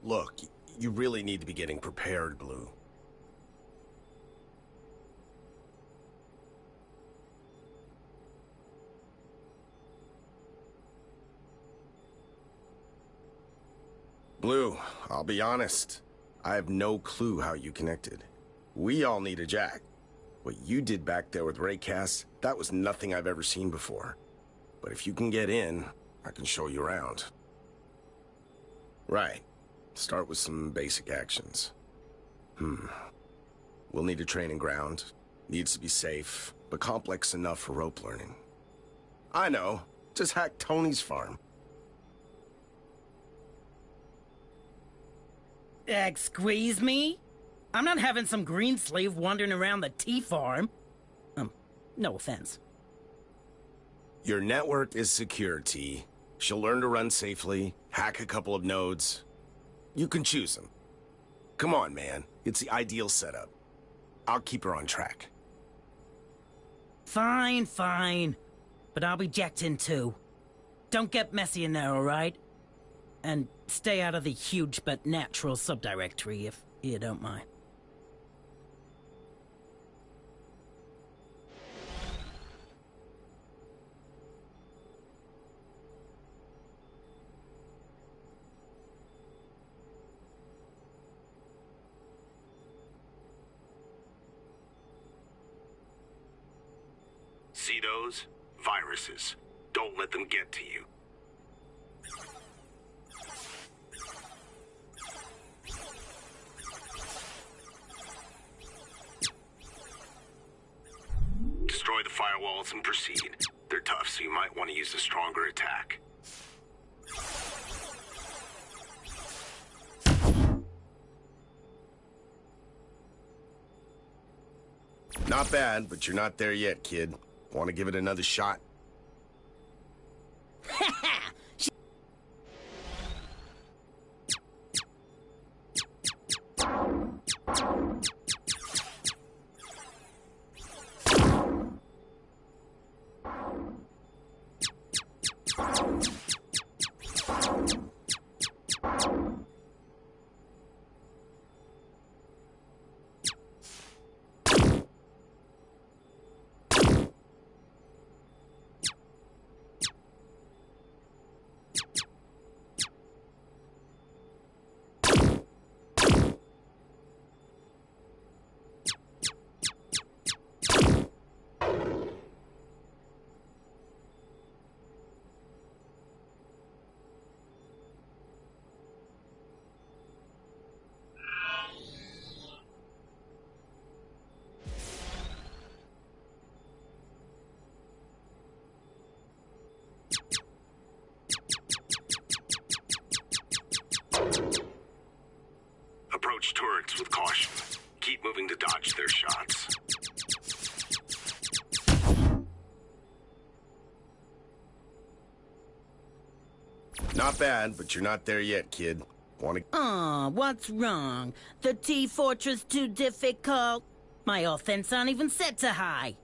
Look, you really need to be getting prepared, Blue. Blue, I'll be honest. I have no clue how you connected. We all need a jack. What you did back there with Raycast, that was nothing I've ever seen before. But if you can get in, I can show you around. Right. Start with some basic actions. We'll need a training ground. Needs to be safe, but complex enough for rope learning. I know. Just hack Tony's farm. Squeeze me? I'm not having some green slave wandering around the tea farm. No offense. Your network is secure, T. She'll learn to run safely, hack a couple of nodes. You can choose them. Come on, man. It's the ideal setup. I'll keep her on track. Fine, fine. But I'll be jacked in too. Don't get messy in there, alright? And stay out of the huge but natural subdirectory, if you don't mind. See those? Viruses. Don't let them get to you. Destroy the firewalls and proceed. They're tough, so you might want to use a stronger attack. Not bad, but you're not there yet, kid. Want to give it another shot? Approach turrets with caution. Keep moving to dodge their shots. Not bad, but you're not there yet, kid. Want to... Aw, what's wrong? The T-Fortress too difficult? My offense aren't even set to high.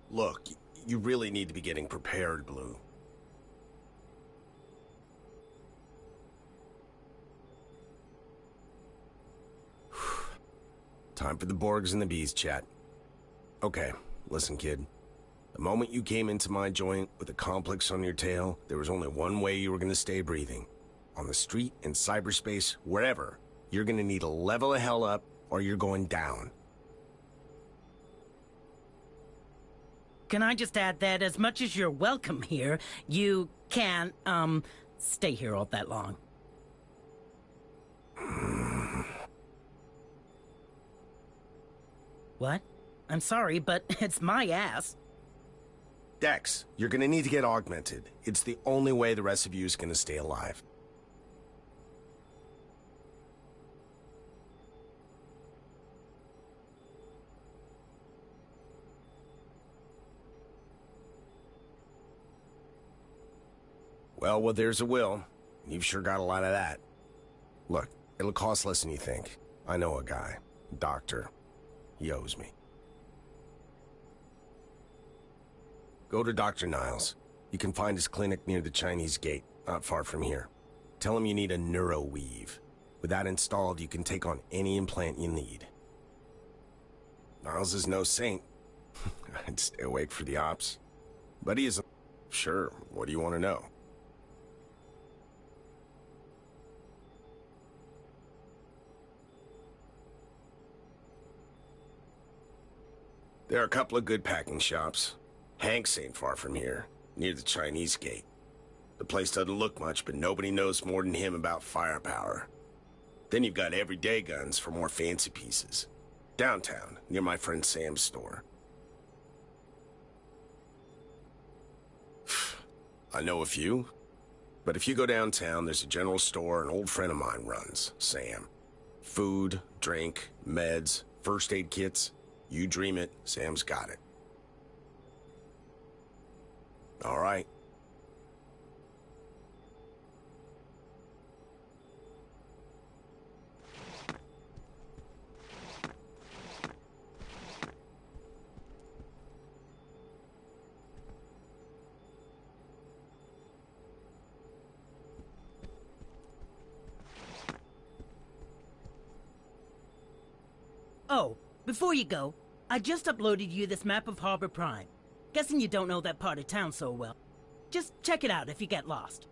Look, you really need to be getting prepared, Blue. Time for the Borgs and the Bees chat. Okay, listen, kid. The moment you came into my joint with a complex on your tail, there was only one way you were going to stay breathing. On the street, in cyberspace, wherever, you're going to need to level the hell up or you're going down. Can I just add that as much as you're welcome here, you can't, stay here all that long. What? I'm sorry, but it's my ass. Dex, you're gonna need to get augmented. It's the only way the rest of you is gonna stay alive. Well, there's a will. You've sure got a lot of that. Look, it'll cost less than you think. I know a guy. Doctor. He owes me. Go to Dr. Niles. You can find his clinic near the Chinese gate, not far from here. Tell him you need a neuroweave. With that installed, you can take on any implant you need. Niles is no saint. I'd stay awake for the ops. But he is a... Sure, what do you want to know? There are a couple of good packing shops. Hank's ain't far from here, near the Chinese gate. The place doesn't look much, but nobody knows more than him about firepower. Then you've got everyday guns for more fancy pieces. Downtown, near my friend Sam's store. I know a few, but if you go downtown, there's a general store an old friend of mine runs, Sam. Food, drink, meds, first aid kits. You dream it, Sam's got it. All right. Oh, before you go, I just uploaded you this map of Harbor Prime. Guessing you don't know that part of town so well. Just check it out if you get lost.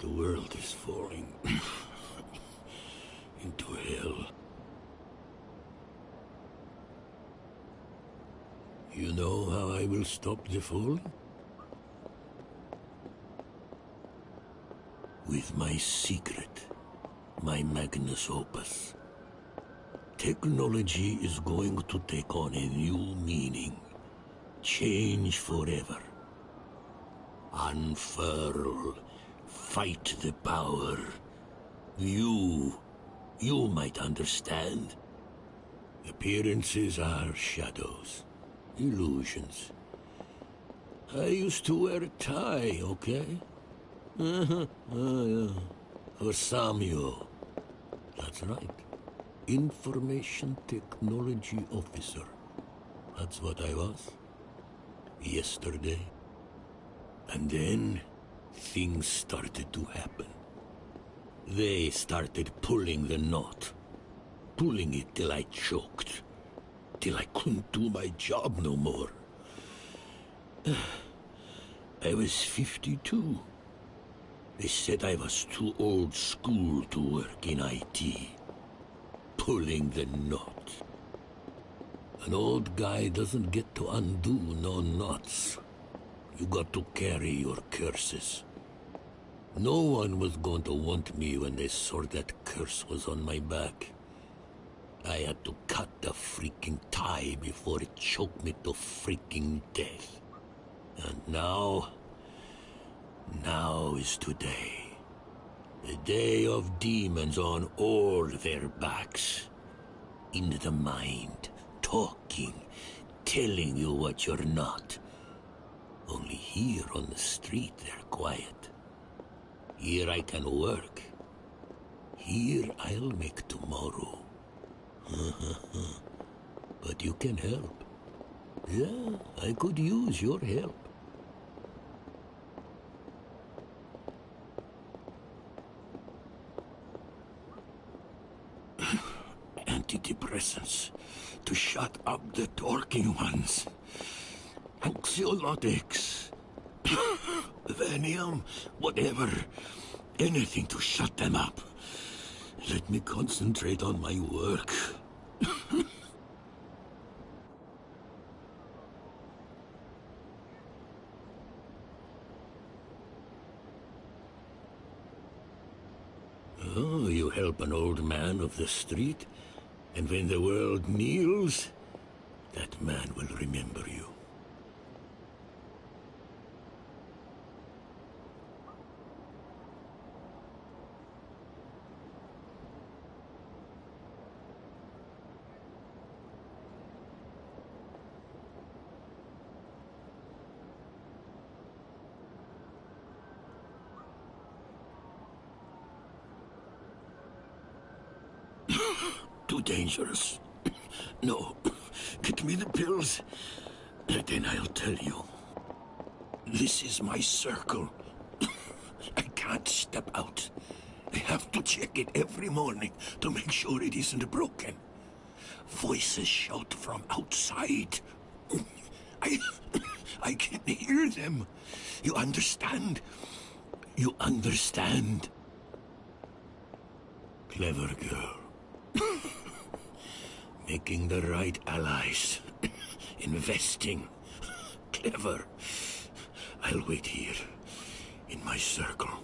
The world is falling into hell. You know how I will stop the fall? With my secret, my magnus opus. Technology is going to take on a new meaning. Change forever. Unfurl. Fight the power. You might understand. Appearances are shadows. Illusions. I used to wear a tie, okay? Yeah. For Samuel. That's right. Information technology officer. That's what I was. Yesterday. And then, things started to happen. They started pulling the knot. Pulling it till I choked. Till I couldn't do my job no more. I was 52. They said I was too old school to work in IT. Pulling the knot. An old guy doesn't get to undo no knots. You got to carry your curses. No one was going to want me when they saw that curse was on my back. I had to cut the freaking tie before it choked me to freaking death. And now is today. The day of demons on all their backs. In the mind, talking, telling you what you're not. Only here on the street they're quiet. Here I can work. Here I'll make tomorrow. But you can help. Yeah, I could use your help. Antidepressants to shut up the talking ones. Anxiolytics. Vanium, whatever. Anything to shut them up. Let me concentrate on my work. Oh, you help an old man of the street, and when the world kneels, that man will remember you. Too dangerous. No, get me the pills, and then I'll tell you. This is my circle. I can't step out. I have to check it every morning to make sure it isn't broken. Voices shout from outside. I can hear them. You understand? You understand? Clever girl. Making the right allies. Investing. Clever. I'll wait here, in my circle.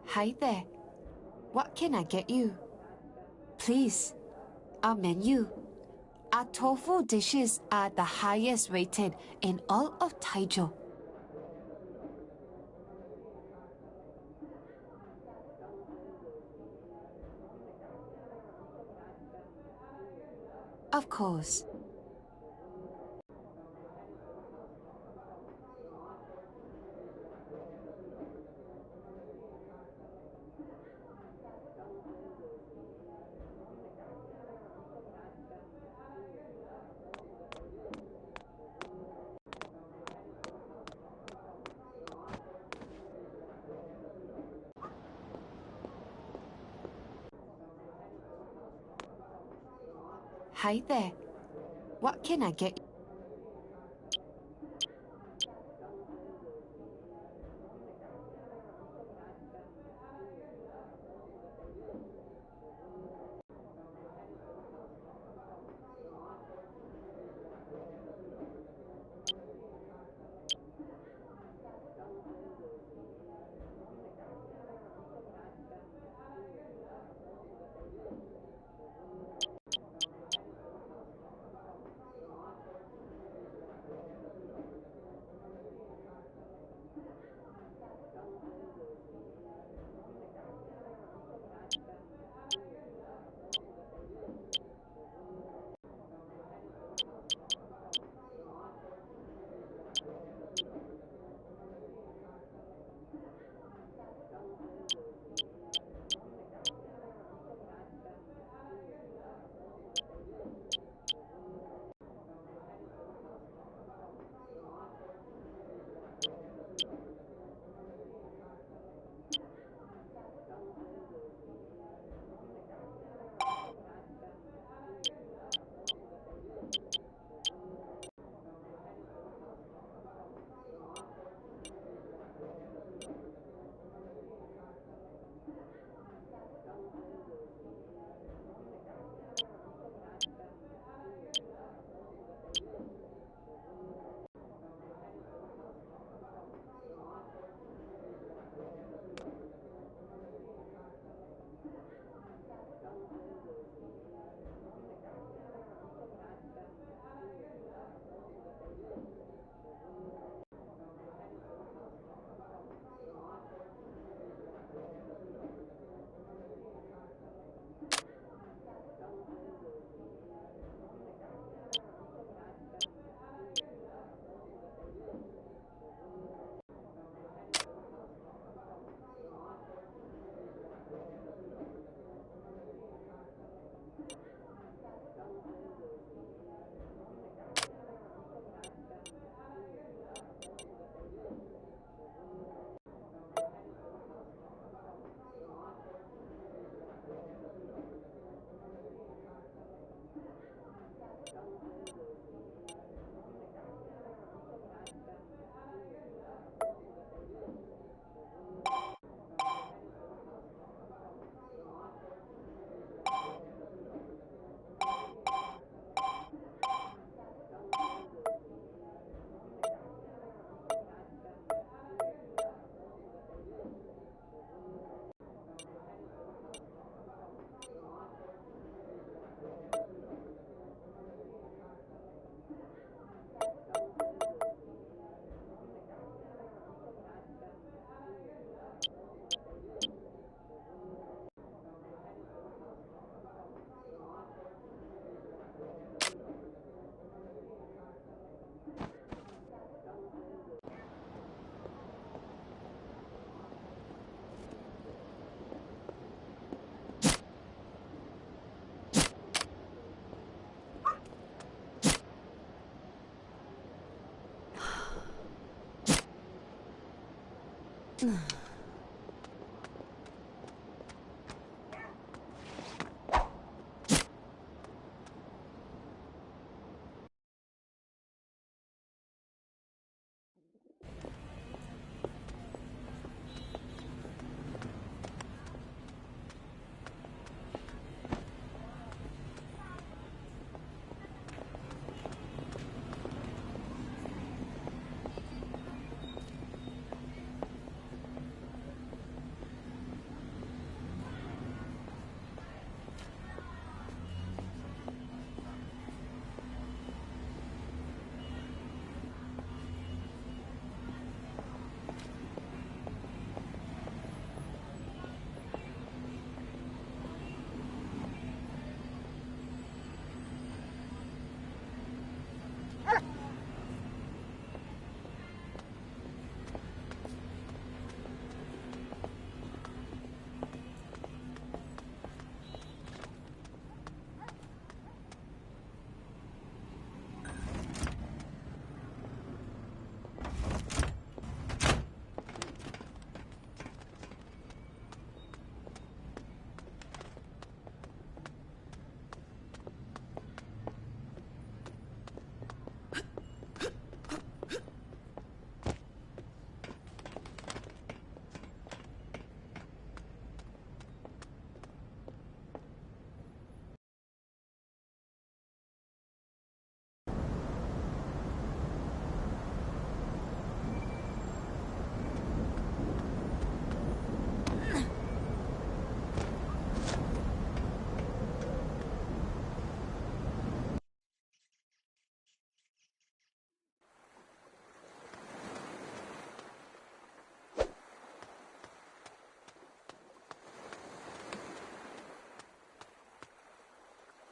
Hi there. What can I get you? Please, our menu. Our tofu dishes are the highest rated in all of Taijo. Of course. Hi there. What can I get you?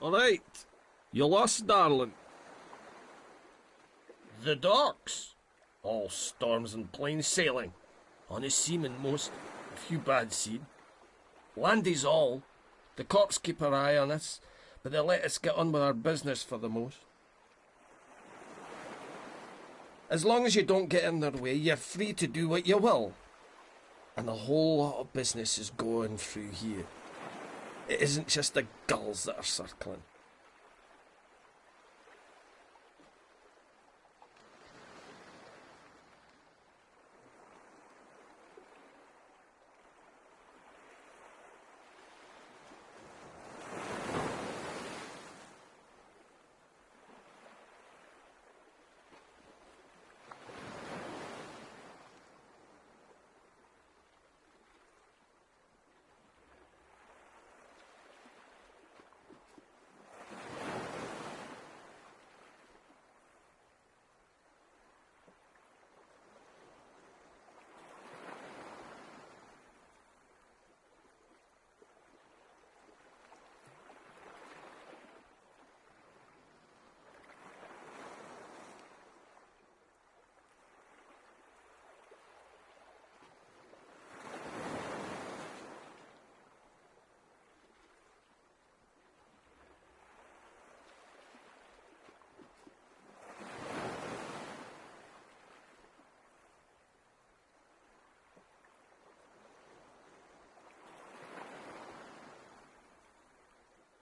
All right. You lost, darling. The docks. All storms and plain sailing. Honest seamen most. A few bad seed. Land is all. The cops keep an eye on us, but they let us get on with our business for the most. As long as you don't get in their way, you're free to do what you will. And a whole lot of business is going through here. It isn't just the gulls that are circling.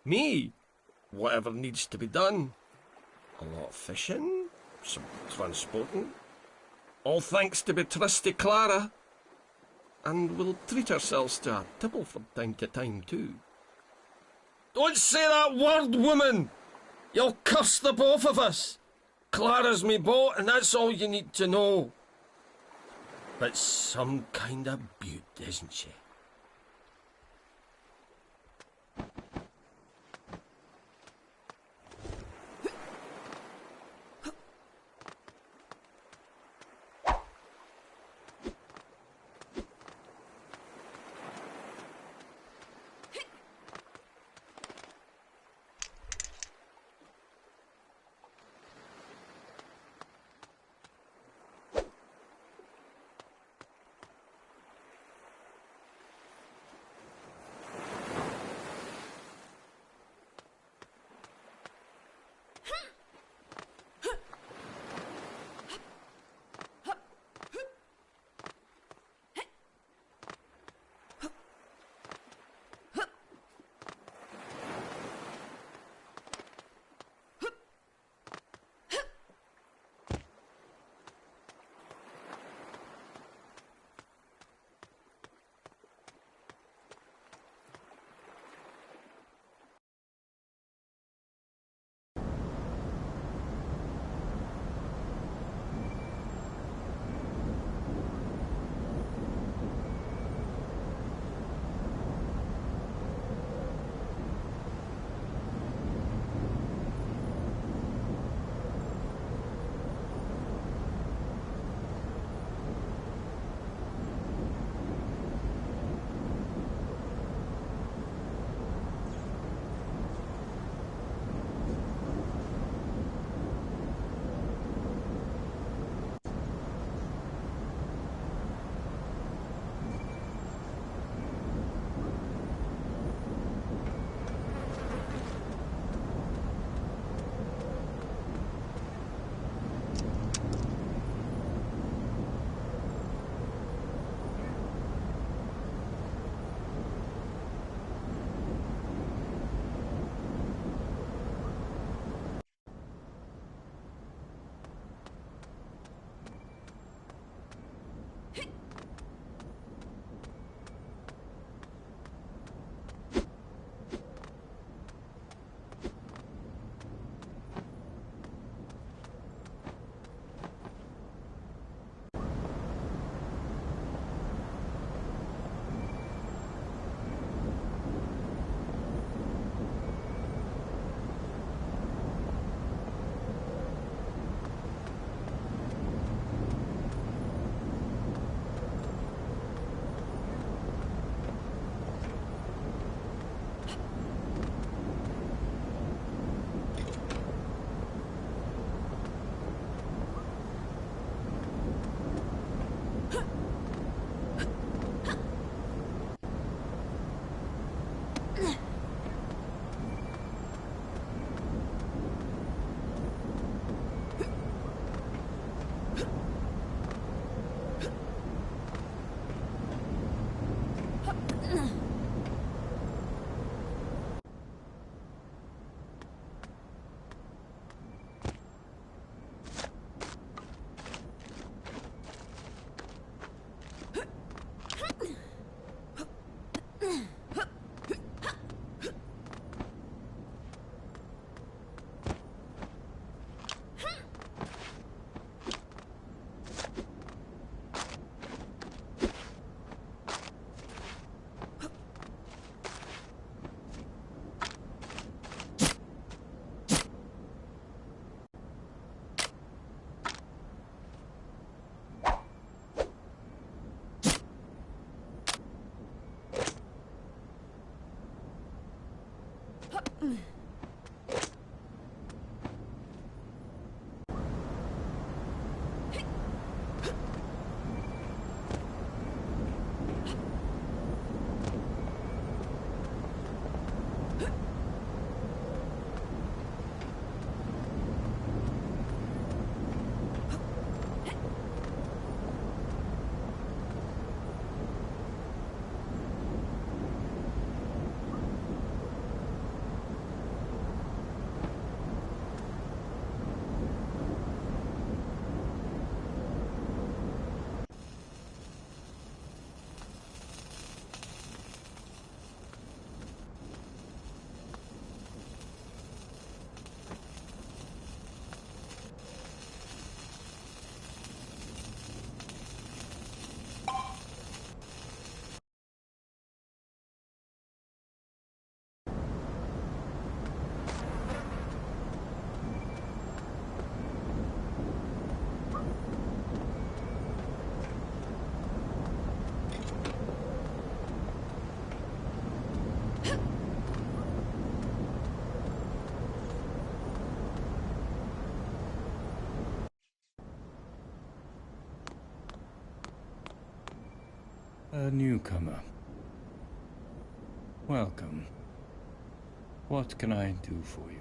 Me? Whatever needs to be done. A lot of fishing, some transporting. All thanks to be trusty Clara. And we'll treat ourselves to a tipple from time to time, too. Don't say that word, woman! You'll curse the both of us. Clara's me boat, and that's all you need to know. But some kind of beaut, isn't she? A newcomer. Welcome. What can I do for you?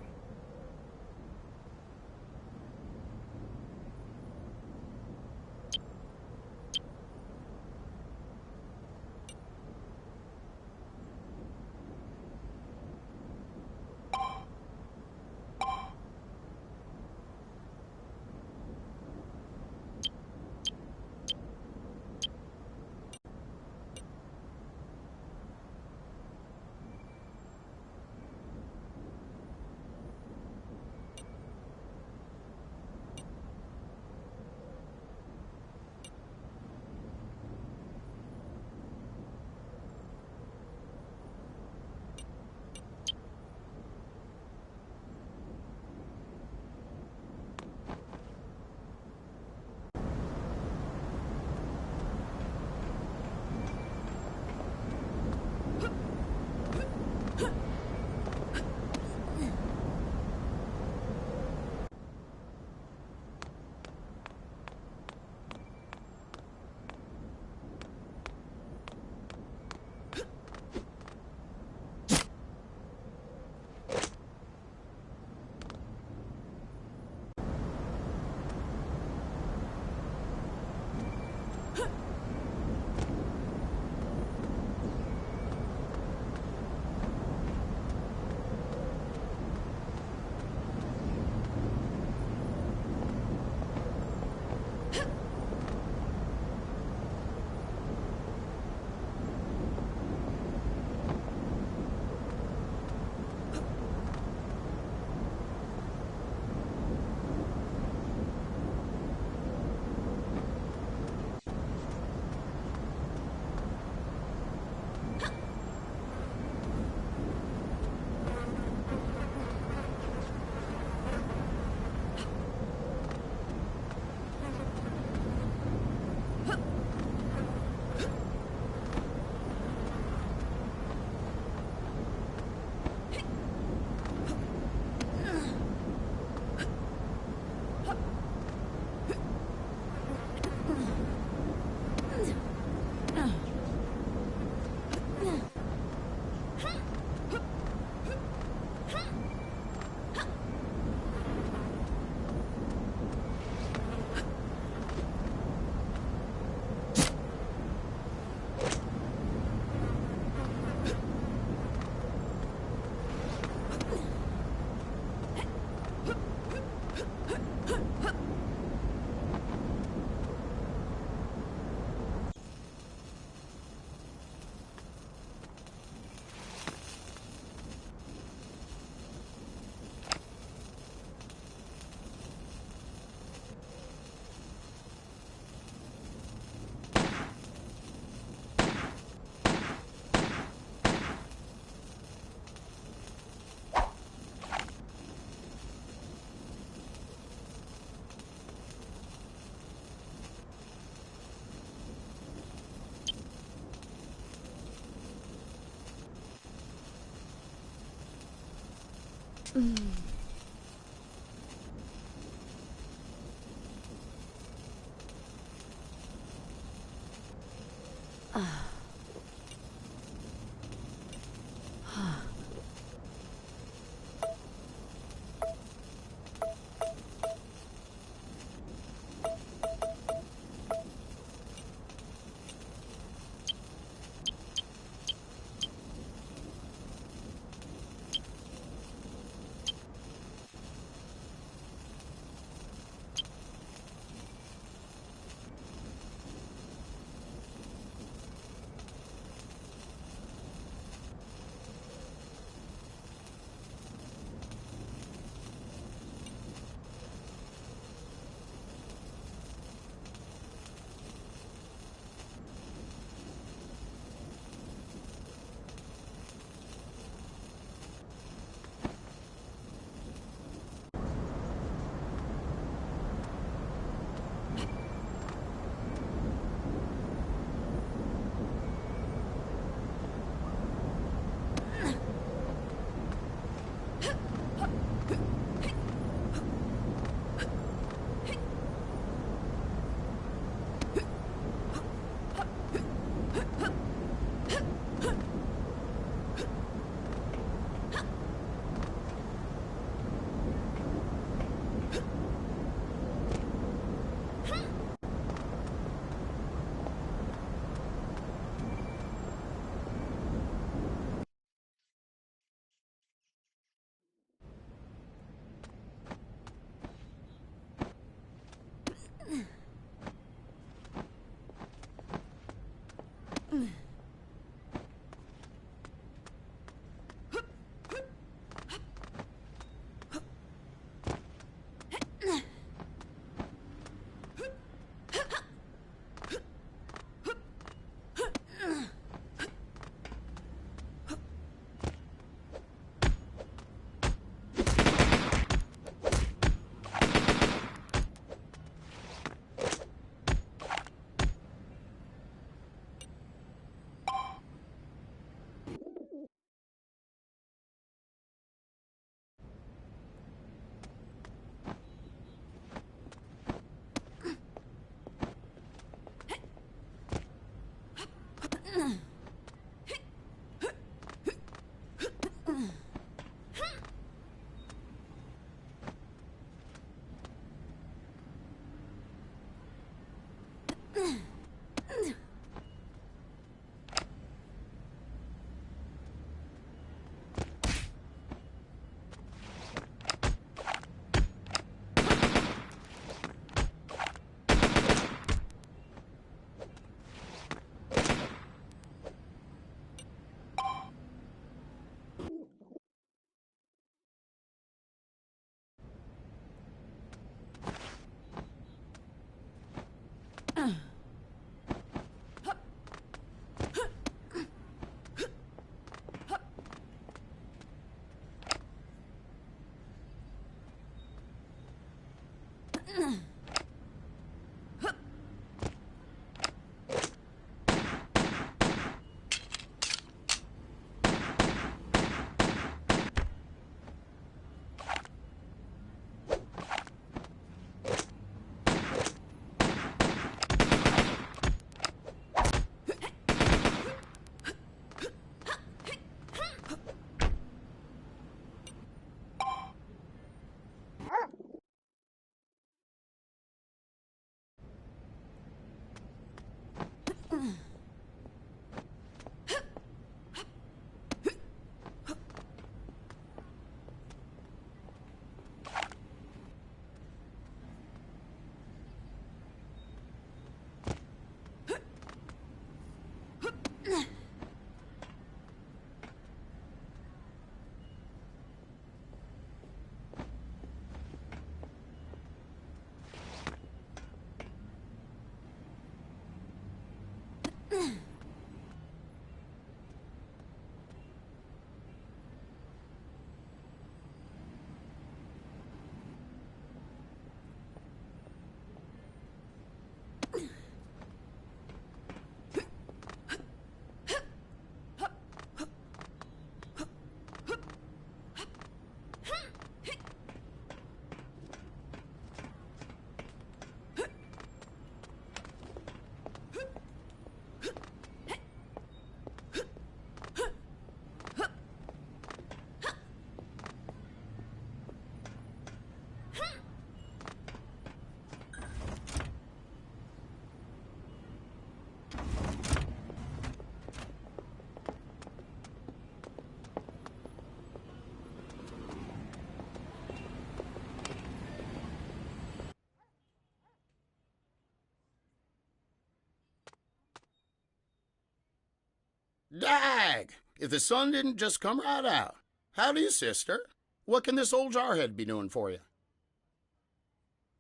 Dag! If the sun didn't just come right out. Howdy, sister. What can this old jarhead be doing for you?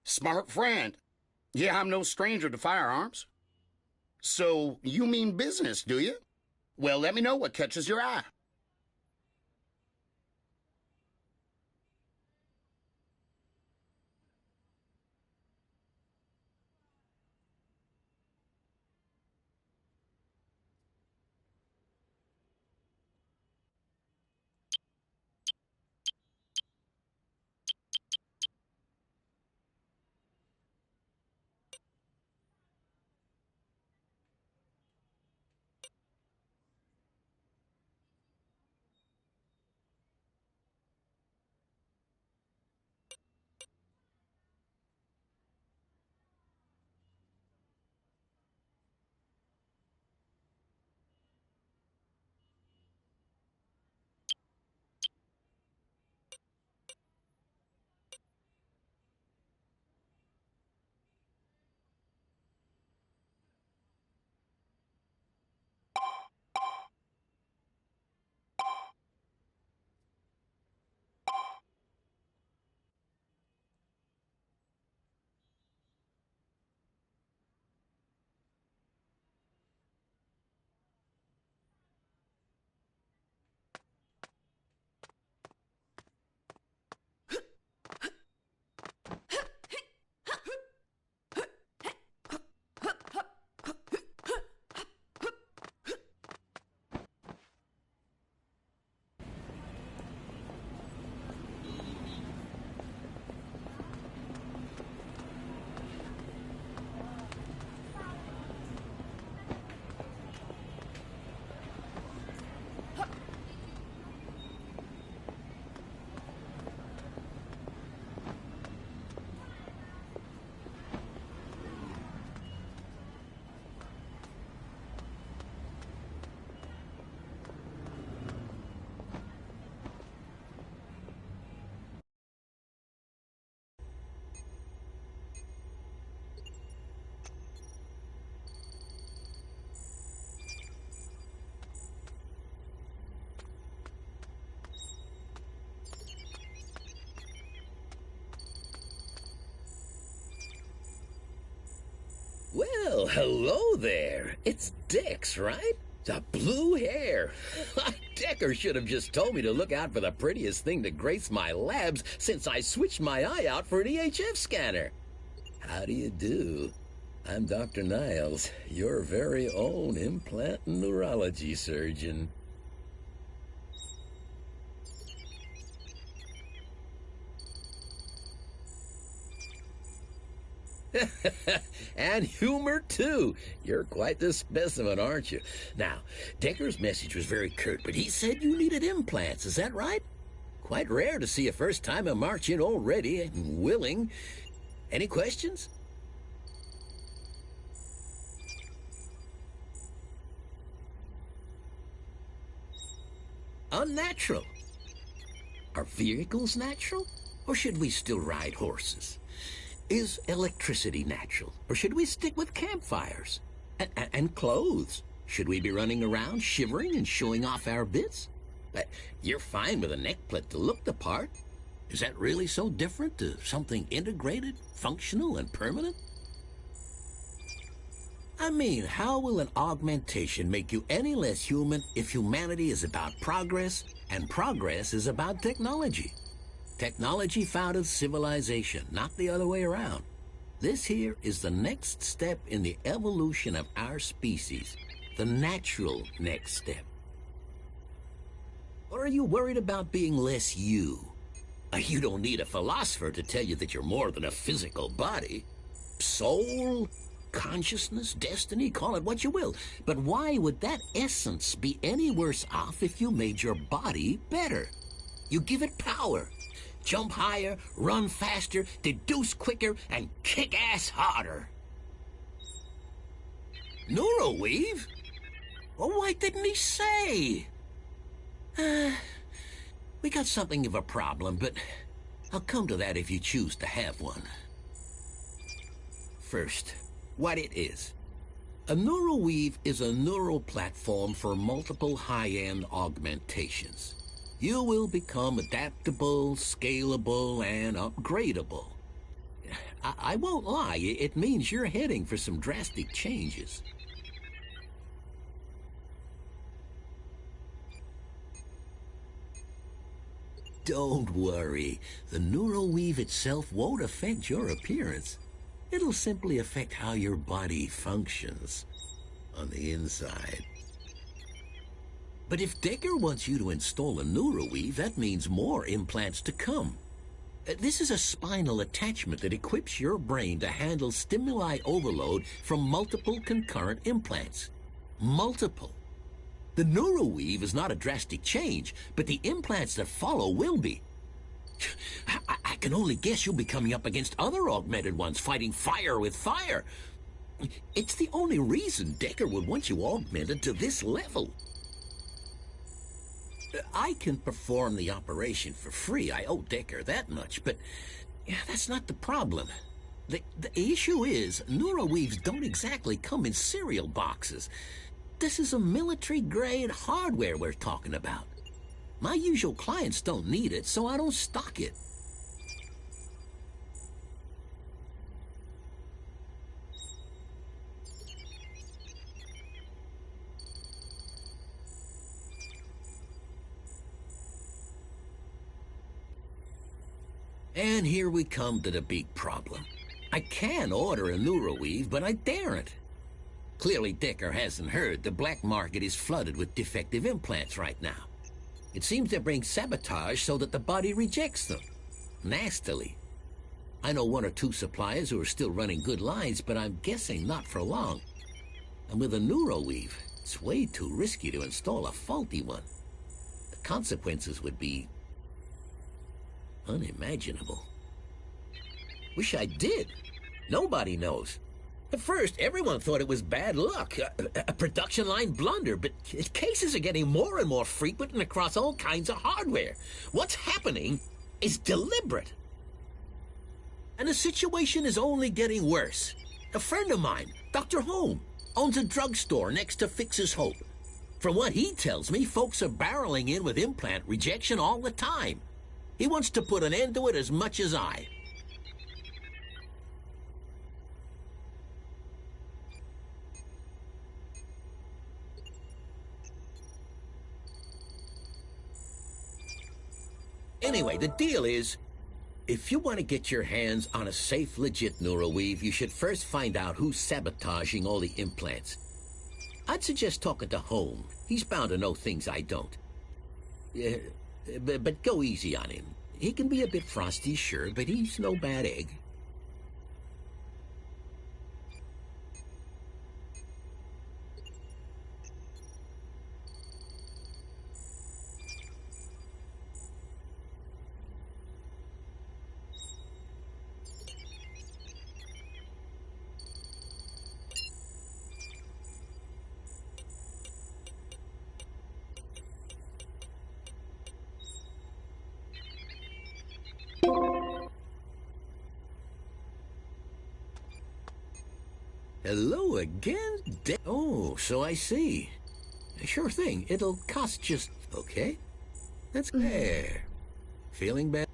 Smart friend. Yeah, I'm no stranger to firearms. So, you mean business, do you? Well, let me know what catches your eye. Well, hello there. It's Dex, right? The blue hair. Decker should have just told me to look out for the prettiest thing to grace my labs since I switched my eye out for an EHF scanner. How do you do? I'm Dr. Niles, your very own implant and neurology surgeon. And humor, too. You're quite the specimen, aren't you? Now, Decker's message was very curt, but he said you needed implants. Is that right? Quite rare to see a first-timer march in already and willing. Any questions? Unnatural. Are vehicles natural? Or should we still ride horses? Is electricity natural, or should we stick with campfires? And clothes? Should we be running around shivering and showing off our bits? You're fine with a neckplate to look the part. Is that really so different to something integrated, functional, and permanent? I mean, how will an augmentation make you any less human if humanity is about progress, and progress is about technology? Technology founded civilization, not the other way around. This here is the next step in the evolution of our species, the natural next step. Or are you worried about being less you? You don't need a philosopher to tell you that you're more than a physical body. Soul, consciousness, destiny, call it what you will. But why would that essence be any worse off if you made your body better? You give it power. Jump higher, run faster, deduce quicker, and kick ass harder. Neuroweave? Well, why didn't he say? We got something of a problem, but I'll come to that if you choose to have one. First, what it is. A neural weave is a neural platform for multiple high-end augmentations. You will become adaptable, scalable, and upgradable. I won't lie, it means you're heading for some drastic changes. Don't worry. The neural weave itself won't affect your appearance. It'll simply affect how your body functions on the inside. But if Decker wants you to install a neural weave, that means more implants to come. This is a spinal attachment that equips your brain to handle stimuli overload from multiple concurrent implants. Multiple. The neural weave is not a drastic change, but the implants that follow will be. I can only guess you'll be coming up against other augmented ones, fighting fire with fire. It's the only reason Decker would want you augmented to this level. I can perform the operation for free. I owe Decker that much, but that's not the problem. The issue is, neural weaves don't exactly come in cereal boxes. This is a military-grade hardware we're talking about. My usual clients don't need it, so I don't stock it. And here we come to the big problem. I can order a neural weave, but I daren't. Clearly, Decker hasn't heard the black market is flooded with defective implants right now. It seems they're being sabotaged so that the body rejects them. Nastily. I know one or two suppliers who are still running good lines, but I'm guessing not for long. And with a neural weave, it's way too risky to install a faulty one. The consequences would be unimaginable. Wish I did. Nobody knows. At first, everyone thought it was bad luck, a production line blunder, but cases are getting more and more frequent and across all kinds of hardware. What's happening is deliberate. And the situation is only getting worse. A friend of mine, Dr. Holm, owns a drugstore next to Fix's Hope. From what he tells me, folks are barreling in with implant rejection all the time. He wants to put an end to it as much as I. Anyway, the deal is, if you want to get your hands on a safe, legit neural weave, you should first find out who's sabotaging all the implants. I'd suggest talking to Holm. He's bound to know things I don't. But go easy on him. He can be a bit frosty, sure, but he's no bad egg. Hello again, Oh, so I see. Sure thing. It'll cost just... Okay. That's fair. Feeling bad?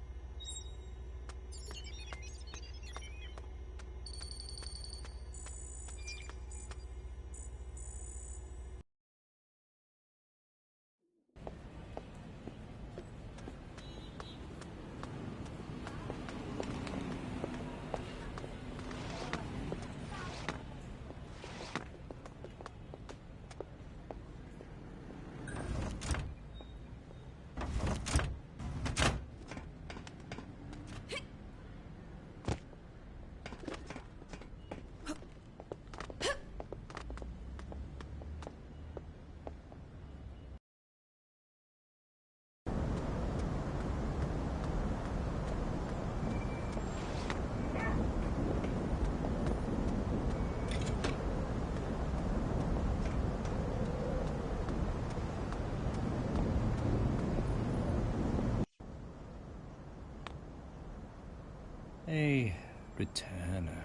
Hey, returner.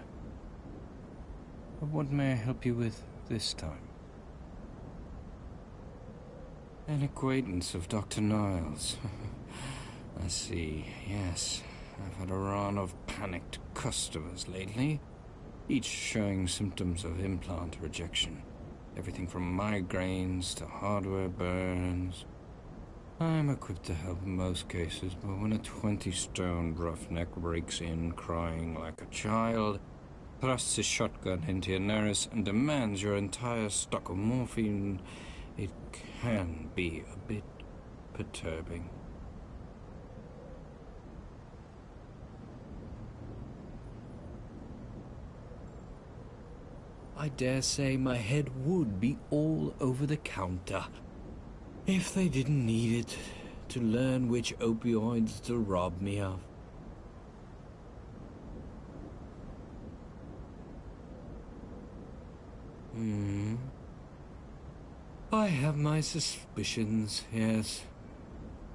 What may I help you with this time? An acquaintance of Dr. Niles. I see, yes. I've had a run of panicked customers lately, each showing symptoms of implant rejection. Everything from migraines to hardware burns. I'm equipped to help in most cases, but when a 20-stone roughneck breaks in crying like a child, thrusts his shotgun into your nurse, and demands your entire stock of morphine, it can be a bit perturbing. I dare say my head would be all over the counter if they didn't need it to learn which opioids to rob me of. I have my suspicions, yes.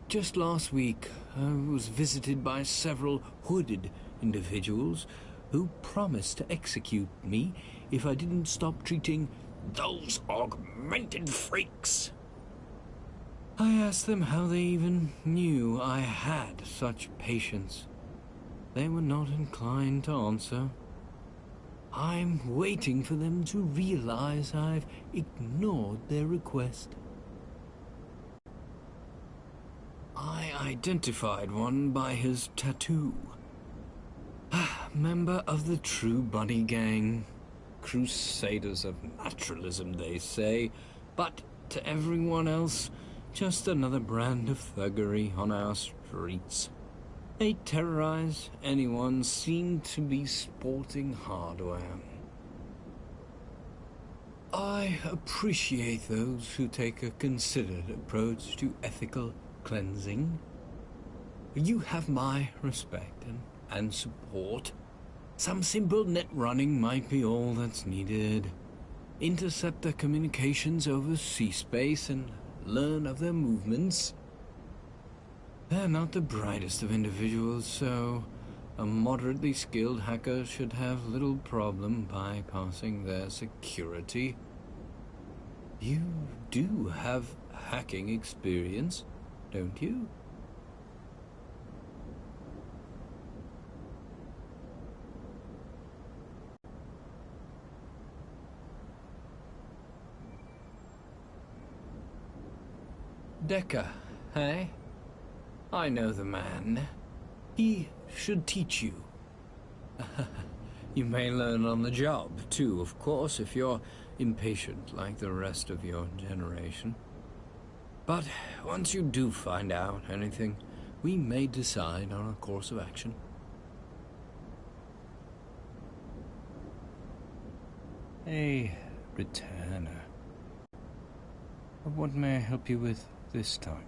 Just last week, I was visited by several hooded individuals who promised to execute me if I didn't stop treating those augmented freaks. I asked them how they even knew I had such patience. They were not inclined to answer. I'm waiting for them to realize I've ignored their request. I identified one by his tattoo. Member of the True Buddy Gang. Crusaders of naturalism, they say, but to everyone else, just another brand of thuggery on our streets. They terrorize anyone seen to be sporting hardware. I appreciate those who take a considered approach to ethical cleansing. You have my respect and support. Some simple net running might be all that's needed. Intercept their communications over sea space and learn of their movements. They're not the brightest of individuals, so a moderately skilled hacker should have little problem bypassing their security. You do have hacking experience, don't you? Decker, eh? I know the man. He should teach you. You may learn on the job, too, of course, if you're impatient like the rest of your generation. But once you do find out anything, we may decide on a course of action. A returner. What may I help you with this time?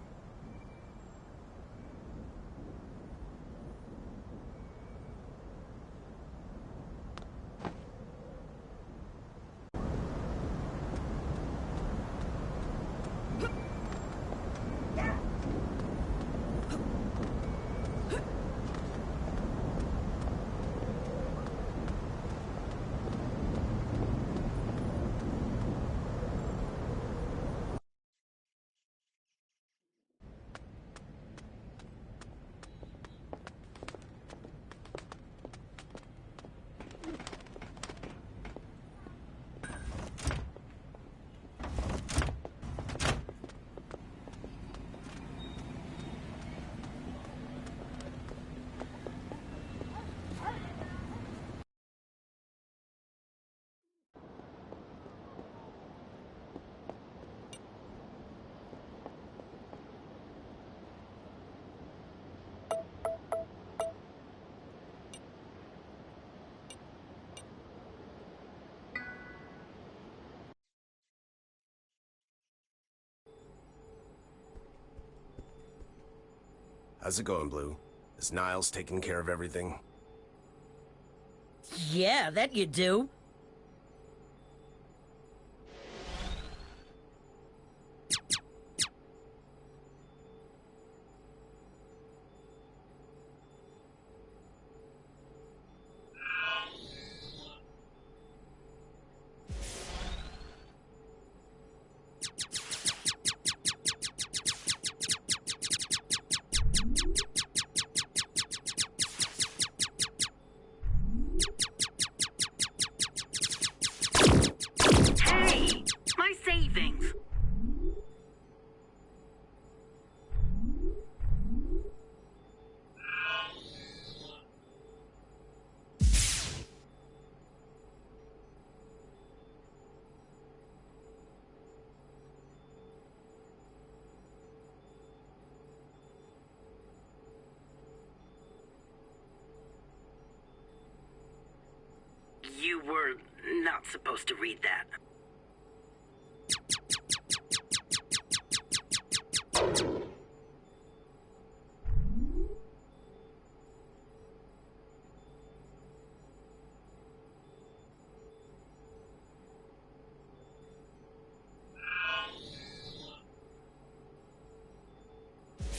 How's it going, Blue? Is Niles taking care of everything? Yeah, that you do. You were not supposed to read that.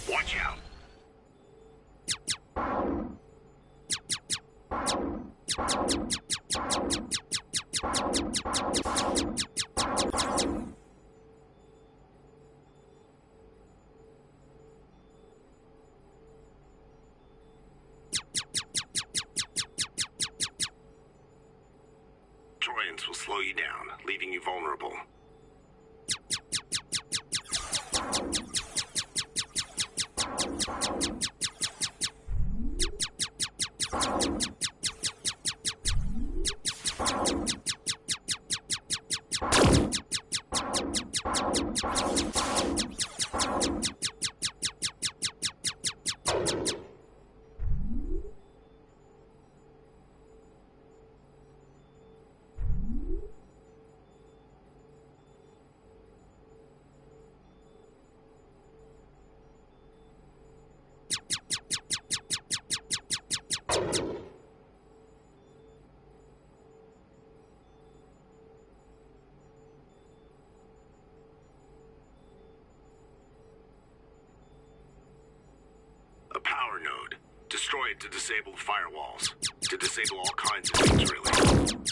Watch out. Trojans will slow you down, leaving you vulnerable. A power node. Destroy it to disable the firewalls. To disable all kinds of things, really.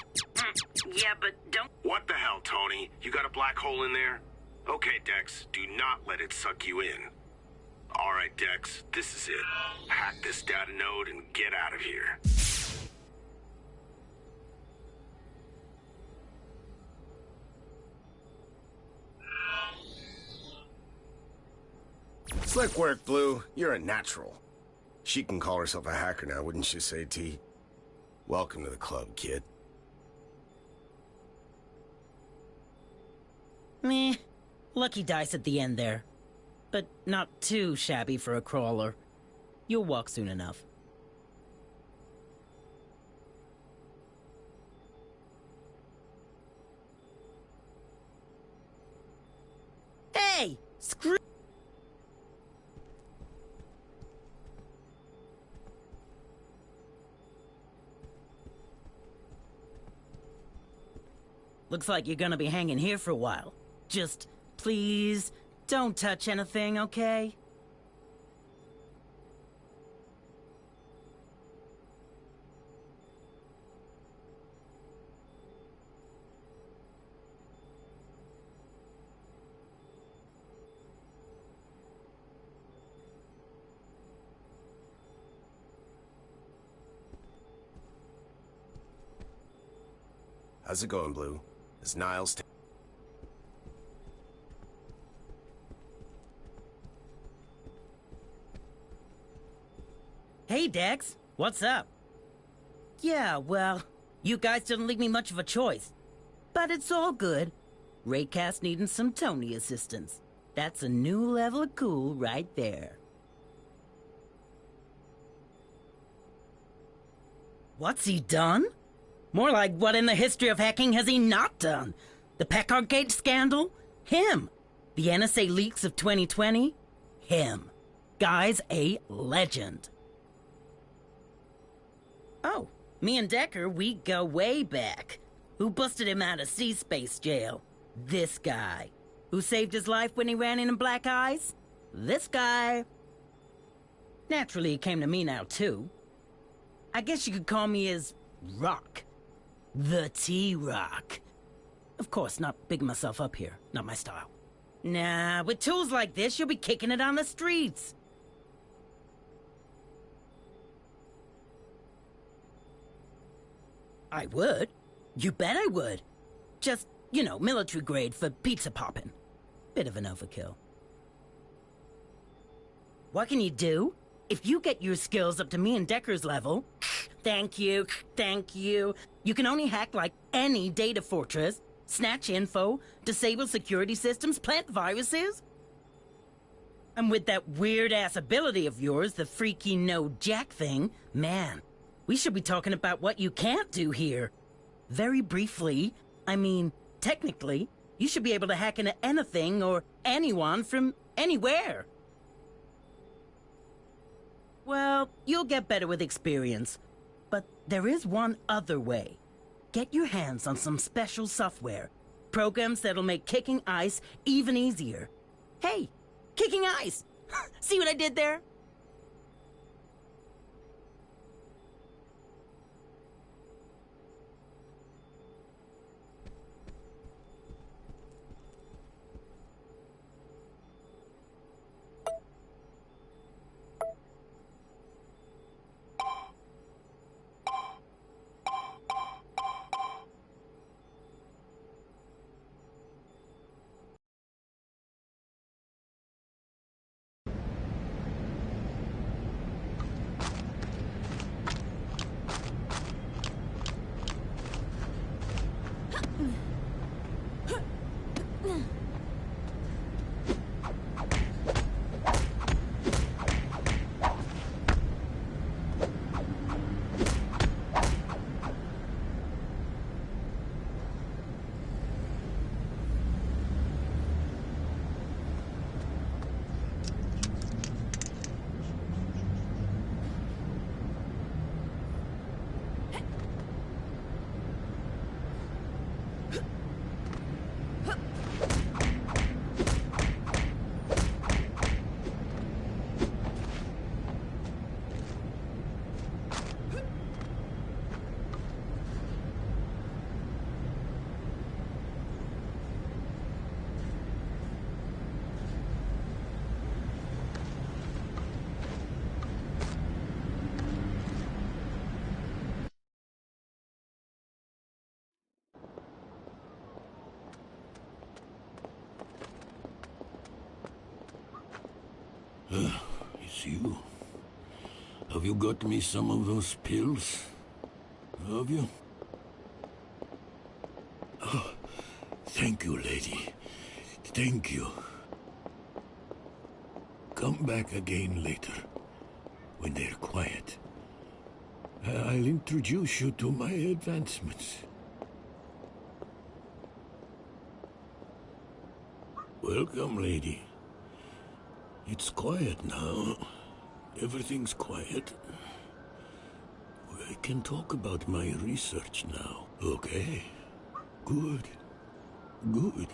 Yeah, but don't... What the hell, Tony? You got a black hole in there? Okay, Dex, do not let it suck you in. Alright, Dex, this is it. Hack this data node and get out of here. Slick work, Blue. You're a natural. She can call herself a hacker now, wouldn't you say, T? Welcome to the club, kid. Meh. Lucky dice at the end there. But not too shabby for a crawler. You'll walk soon enough. Hey! Screw... Looks like you're gonna be hanging here for a while. Just, please, don't touch anything, okay? How's it going, Blue? Is Niles... Hey, Dex. What's up? Yeah, well, you guys didn't leave me much of a choice. But it's all good. Raycast needing some Tony assistance. That's a new level of cool right there. What's he done? More like, what in the history of hacking has he not done? The Packard Gate scandal? Him. The NSA leaks of 2020? Him. Guy's a legend. Oh, me and Decker, we go way back. Who busted him out of sea-space jail? This guy. Who saved his life when he ran into Black Eyes? This guy. Naturally, he came to me now, too. I guess you could call me his rock. The T-Rock. Of course, not bigging myself up here. Not my style. Nah, with tools like this, you'll be kicking it on the streets. I would. You bet I would. Just, you know, military grade for pizza popping. Bit of an overkill. What can you do? If you get your skills up to me and Decker's level, thank you, you can only hack like any data fortress, snatch info, disable security systems, plant viruses. And with that weird-ass ability of yours, the freaky no-jack thing, man, we should be talking about what you can't do here. Very briefly, I mean, technically, you should be able to hack into anything or anyone from anywhere. Well, you'll get better with experience. But there is one other way. Get your hands on some special software. Programs that'll make kicking ice even easier. Hey, kicking ice! See what I did there? It's you. Have you got me some of those pills? Have you? Oh, thank you, lady. Thank you. Come back again later, when they're quiet. I'll introduce you to my advancements. Welcome, lady. It's quiet now. Everything's quiet. I can talk about my research now. Okay. Good. Good.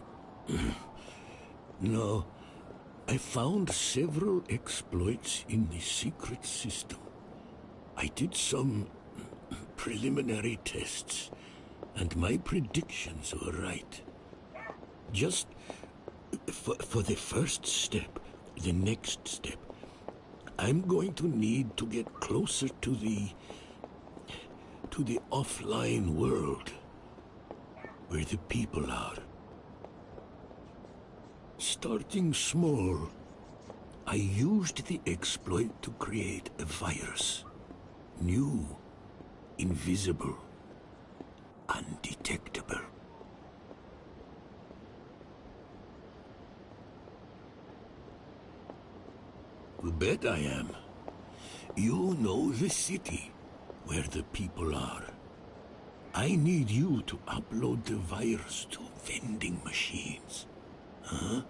Now, I found several exploits in the secret system. I did some preliminary tests, and my predictions were right. Just for the first step, the next step, I'm going to need to get closer to the offline world, where the people are. Starting small, I used the exploit to create a virus. New, invisible, undetectable. You bet I am. You know the city, where the people are. I need you to upload the virus to vending machines. Huh?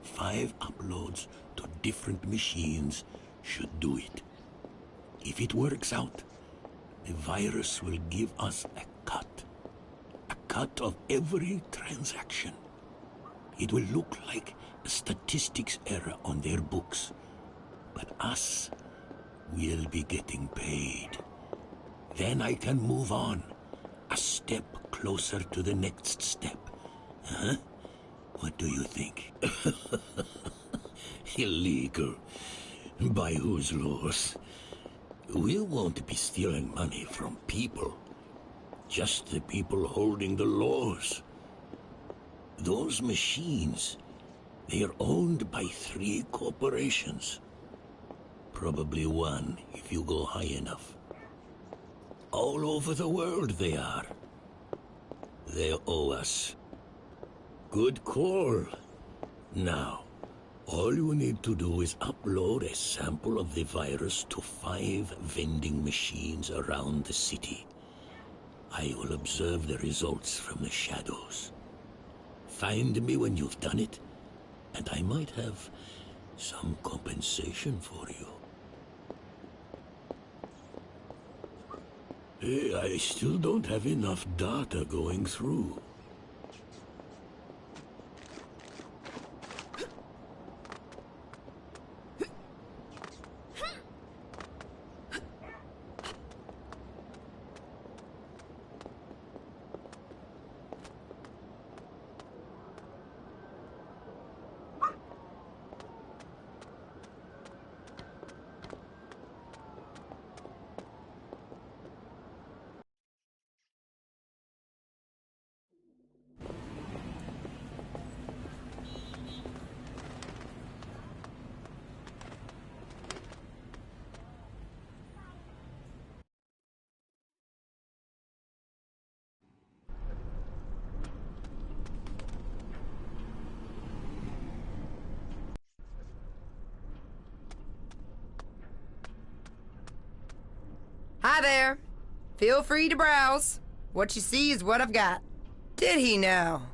5 uploads to different machines should do it. If it works out, the virus will give us a cut of every transaction. It will look like a statistics error on their books, but us will be getting paid. Then I can move on, a step closer to the next step. Huh? What do you think? Illegal. By whose laws? We won't be stealing money from people. Just the people holding the laws. Those machines, they are owned by 3 corporations. Probably 1 if you go high enough. All over the world they are. They owe us. Good call. Now, all you need to do is upload a sample of the virus to 5 vending machines around the city. I will observe the results from the shadows. Find me when you've done it, and I might have some compensation for you. Hey, I still don't have enough data going through. Hi there. Feel free to browse. What you see is what I've got. Did he now?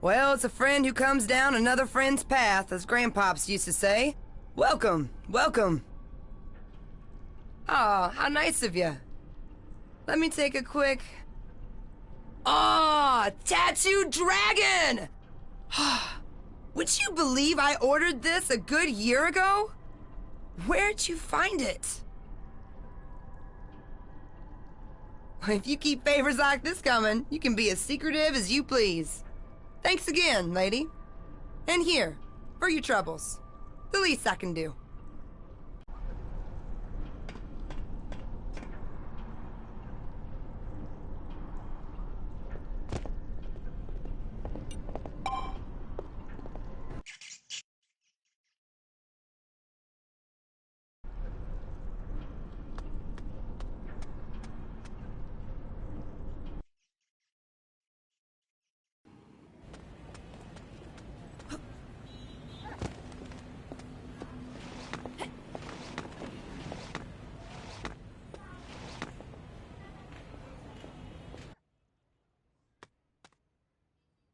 Well, it's a friend who comes down another friend's path, as Grandpops used to say. Welcome, welcome. Aw, how nice of you. Let me take a quick... Aw, Tattooed Dragon! Would you believe I ordered this a good year ago? Where'd you find it? If you keep favors like this coming, you can be as secretive as you please. Thanks again, lady. And here, for your troubles. The least I can do.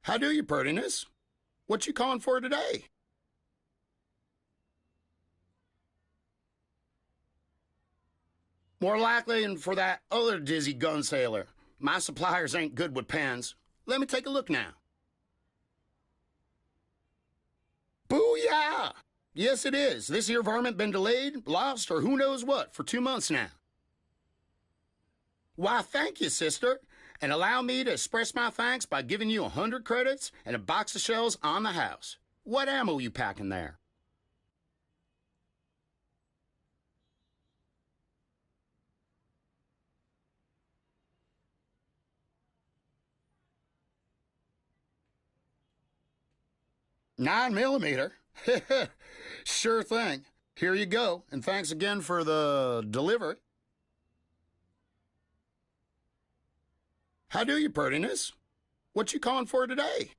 How do you, prettiness? What you calling for today? More likely than for that other dizzy gun sailor. My suppliers ain't good with pens. Let me take a look now. Booyah! Yes, it is. This here varmint been delayed, lost, or who knows what for 2 months now. Why, thank you, sister. And allow me to express my thanks by giving you 100 credits and a box of shells on the house. What ammo you packing there? $9mm? Sure thing. Here you go, and thanks again for the delivery. How do you, prettiness? What you calling for today?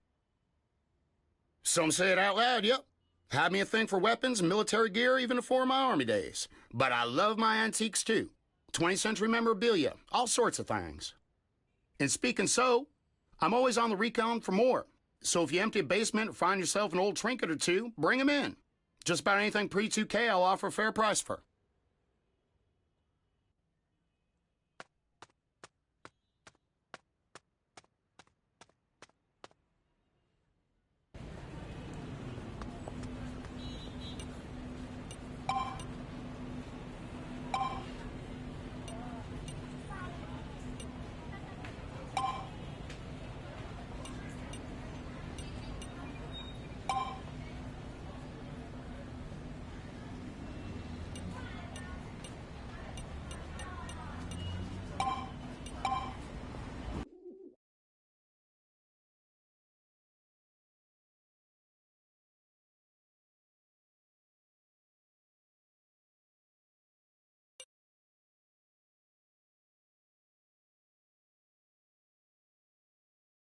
Some say it out loud, yep. Had me a thing for weapons and military gear even before my army days. But I love my antiques too. 20th century memorabilia, all sorts of things. And speaking so, I'm always on the recon for more. So if you empty a basement or find yourself an old trinket or two, bring them in. Just about anything pre-2K I'll offer a fair price for.